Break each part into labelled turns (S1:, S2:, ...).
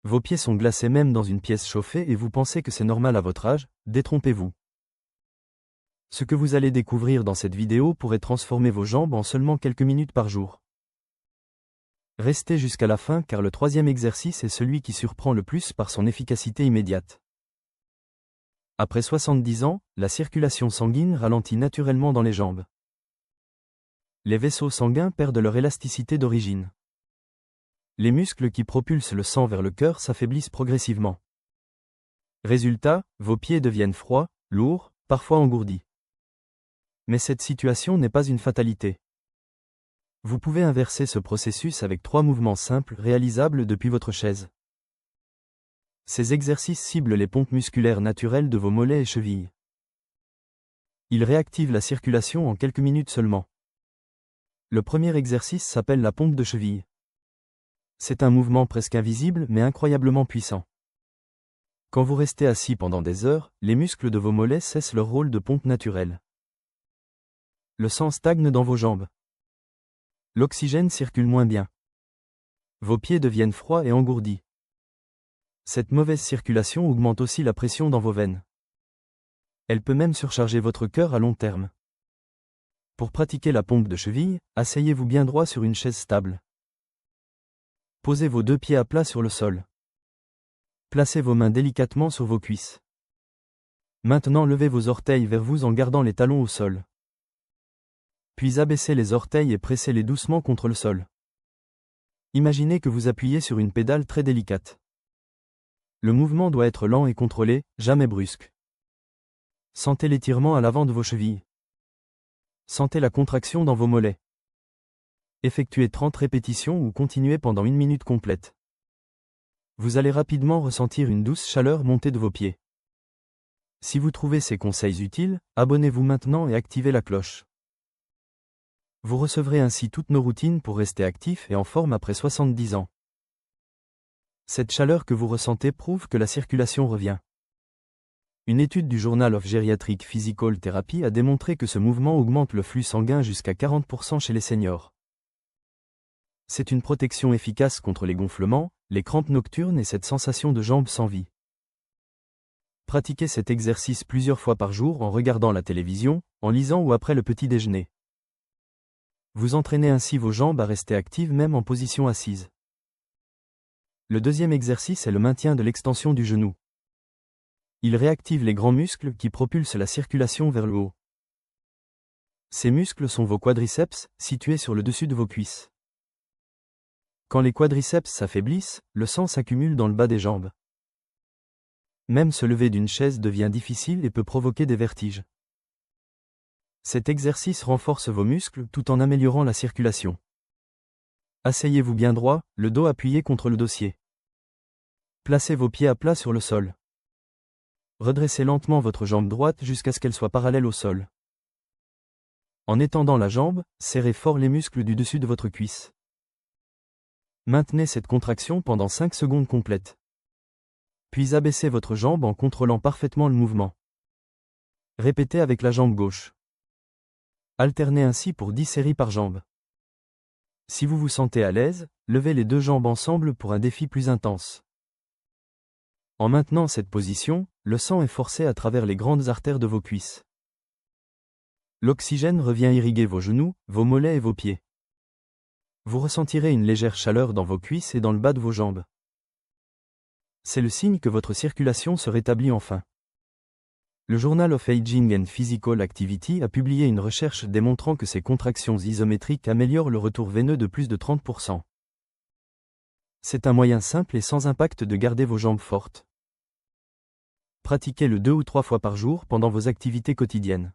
S1: Vos pieds sont glacés même dans une pièce chauffée et vous pensez que c'est normal à votre âge, détrompez-vous. Ce que vous allez découvrir dans cette vidéo pourrait transformer vos jambes en seulement quelques minutes par jour. Restez jusqu'à la fin car le troisième exercice est celui qui surprend le plus par son efficacité immédiate. Après 70 ans, la circulation sanguine ralentit naturellement dans les jambes. Les vaisseaux sanguins perdent leur élasticité d'origine. Les muscles qui propulsent le sang vers le cœur s'affaiblissent progressivement. Résultat, vos pieds deviennent froids, lourds, parfois engourdis. Mais cette situation n'est pas une fatalité. Vous pouvez inverser ce processus avec 3 mouvements simples réalisables depuis votre chaise. Ces exercices ciblent les pompes musculaires naturelles de vos mollets et chevilles. Ils réactivent la circulation en quelques minutes seulement. Le premier exercice s'appelle la pompe de cheville. C'est un mouvement presque invisible mais incroyablement puissant. Quand vous restez assis pendant des heures, les muscles de vos mollets cessent leur rôle de pompe naturelle. Le sang stagne dans vos jambes. L'oxygène circule moins bien. Vos pieds deviennent froids et engourdis. Cette mauvaise circulation augmente aussi la pression dans vos veines. Elle peut même surcharger votre cœur à long terme. Pour pratiquer la pompe de cheville, asseyez-vous bien droit sur une chaise stable. Posez vos 2 pieds à plat sur le sol. Placez vos mains délicatement sur vos cuisses. Maintenant levez vos orteils vers vous en gardant les talons au sol. Puis abaissez les orteils et pressez-les doucement contre le sol. Imaginez que vous appuyez sur une pédale très délicate. Le mouvement doit être lent et contrôlé, jamais brusque. Sentez l'étirement à l'avant de vos chevilles. Sentez la contraction dans vos mollets. Effectuez 30 répétitions ou continuez pendant 1 minute complète. Vous allez rapidement ressentir une douce chaleur monter de vos pieds. Si vous trouvez ces conseils utiles, abonnez-vous maintenant et activez la cloche. Vous recevrez ainsi toutes nos routines pour rester actif et en forme après 70 ans. Cette chaleur que vous ressentez prouve que la circulation revient. Une étude du Journal of Geriatric Physical Therapy a démontré que ce mouvement augmente le flux sanguin jusqu'à 40% chez les seniors. C'est une protection efficace contre les gonflements, les crampes nocturnes et cette sensation de jambes sans vie. Pratiquez cet exercice plusieurs fois par jour en regardant la télévision, en lisant ou après le petit déjeuner. Vous entraînez ainsi vos jambes à rester actives même en position assise. Le deuxième exercice est le maintien de l'extension du genou. Il réactive les grands muscles qui propulsent la circulation vers le haut. Ces muscles sont vos quadriceps, situés sur le dessus de vos cuisses. Quand les quadriceps s'affaiblissent, le sang s'accumule dans le bas des jambes. Même se lever d'une chaise devient difficile et peut provoquer des vertiges. Cet exercice renforce vos muscles tout en améliorant la circulation. Asseyez-vous bien droit, le dos appuyé contre le dossier. Placez vos pieds à plat sur le sol. Redressez lentement votre jambe droite jusqu'à ce qu'elle soit parallèle au sol. En étendant la jambe, serrez fort les muscles du dessus de votre cuisse. Maintenez cette contraction pendant 5 secondes complètes. Puis abaissez votre jambe en contrôlant parfaitement le mouvement. Répétez avec la jambe gauche. Alternez ainsi pour 10 séries par jambe. Si vous vous sentez à l'aise, levez les 2 jambes ensemble pour un défi plus intense. En maintenant cette position, le sang est forcé à travers les grandes artères de vos cuisses. L'oxygène revient irriguer vos genoux, vos mollets et vos pieds. Vous ressentirez une légère chaleur dans vos cuisses et dans le bas de vos jambes. C'est le signe que votre circulation se rétablit enfin. Le Journal of Aging and Physical Activity a publié une recherche démontrant que ces contractions isométriques améliorent le retour veineux de plus de 30%. C'est un moyen simple et sans impact de garder vos jambes fortes. Pratiquez-le 2 ou 3 fois par jour pendant vos activités quotidiennes.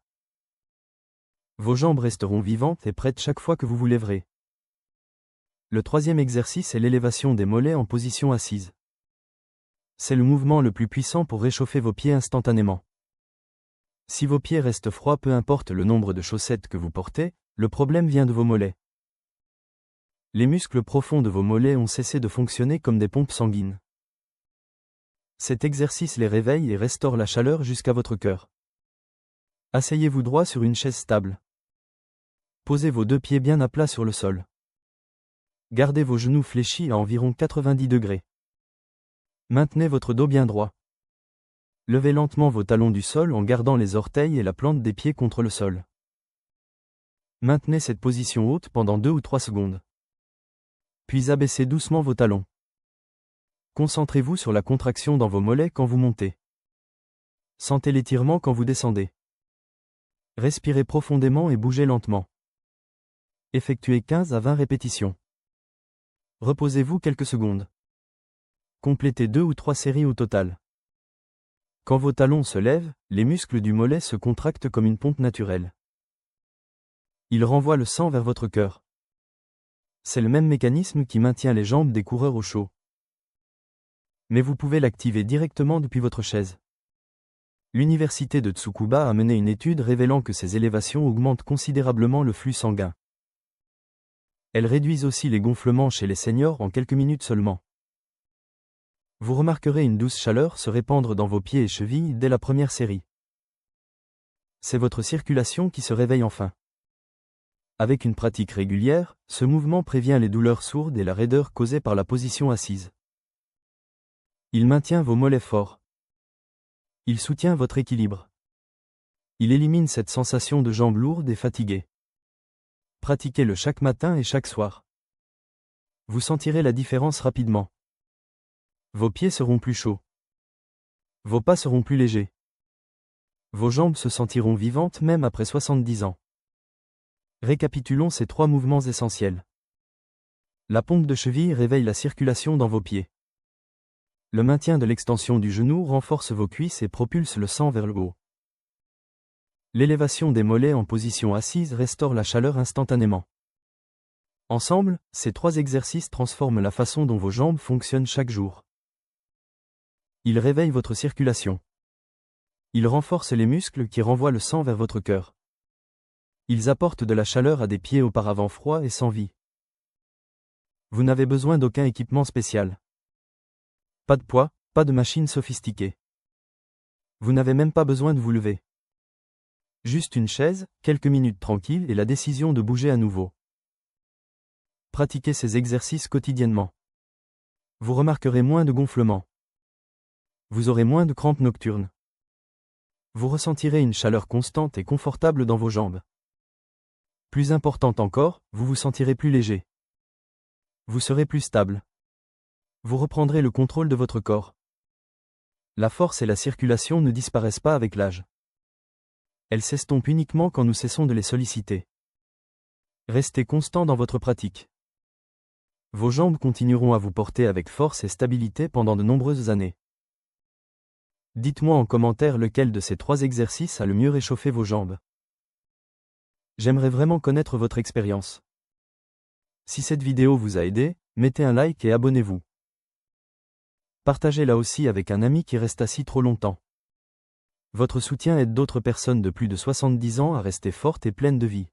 S1: Vos jambes resteront vivantes et prêtes chaque fois que vous vous lèverez. Le troisième exercice est l'élévation des mollets en position assise. C'est le mouvement le plus puissant pour réchauffer vos pieds instantanément. Si vos pieds restent froids peu importe le nombre de chaussettes que vous portez, le problème vient de vos mollets. Les muscles profonds de vos mollets ont cessé de fonctionner comme des pompes sanguines. Cet exercice les réveille et restaure la chaleur jusqu'à votre cœur. Asseyez-vous droit sur une chaise stable. Posez vos 2 pieds bien à plat sur le sol. Gardez vos genoux fléchis à environ 90 degrés. Maintenez votre dos bien droit. Levez lentement vos talons du sol en gardant les orteils et la plante des pieds contre le sol. Maintenez cette position haute pendant 2 ou 3 secondes. Puis abaissez doucement vos talons. Concentrez-vous sur la contraction dans vos mollets quand vous montez. Sentez l'étirement quand vous descendez. Respirez profondément et bougez lentement. Effectuez 15 à 20 répétitions. Reposez-vous quelques secondes. Complétez 2 ou 3 séries au total. Quand vos talons se lèvent, les muscles du mollet se contractent comme une pompe naturelle. Ils renvoient le sang vers votre cœur. C'est le même mécanisme qui maintient les jambes des coureurs au chaud. Mais vous pouvez l'activer directement depuis votre chaise. L'université de Tsukuba a mené une étude révélant que ces élévations augmentent considérablement le flux sanguin. Elles réduisent aussi les gonflements chez les seniors en quelques minutes seulement. Vous remarquerez une douce chaleur se répandre dans vos pieds et chevilles dès la première série. C'est votre circulation qui se réveille enfin. Avec une pratique régulière, ce mouvement prévient les douleurs sourdes et la raideur causée par la position assise. Il maintient vos mollets forts. Il soutient votre équilibre. Il élimine cette sensation de jambes lourdes et fatiguées. Pratiquez-le chaque matin et chaque soir. Vous sentirez la différence rapidement. Vos pieds seront plus chauds. Vos pas seront plus légers. Vos jambes se sentiront vivantes même après 70 ans. Récapitulons ces 3 mouvements essentiels. La pompe de cheville réveille la circulation dans vos pieds. Le maintien de l'extension du genou renforce vos cuisses et propulse le sang vers le haut. L'élévation des mollets en position assise restaure la chaleur instantanément. Ensemble, ces 3 exercices transforment la façon dont vos jambes fonctionnent chaque jour. Ils réveillent votre circulation. Ils renforcent les muscles qui renvoient le sang vers votre cœur. Ils apportent de la chaleur à des pieds auparavant froids et sans vie. Vous n'avez besoin d'aucun équipement spécial. Pas de poids, pas de machine sophistiquée. Vous n'avez même pas besoin de vous lever. Juste une chaise, quelques minutes tranquilles et la décision de bouger à nouveau. Pratiquez ces exercices quotidiennement. Vous remarquerez moins de gonflements. Vous aurez moins de crampes nocturnes. Vous ressentirez une chaleur constante et confortable dans vos jambes. Plus important encore, vous vous sentirez plus léger. Vous serez plus stable. Vous reprendrez le contrôle de votre corps. La force et la circulation ne disparaissent pas avec l'âge. Elles s'estompent uniquement quand nous cessons de les solliciter. Restez constant dans votre pratique. Vos jambes continueront à vous porter avec force et stabilité pendant de nombreuses années. Dites-moi en commentaire lequel de ces 3 exercices a le mieux réchauffé vos jambes. J'aimerais vraiment connaître votre expérience. Si cette vidéo vous a aidé, mettez un like et abonnez-vous. Partagez-la aussi avec un ami qui reste assis trop longtemps. Votre soutien aide d'autres personnes de plus de 70 ans à rester fortes et pleines de vie.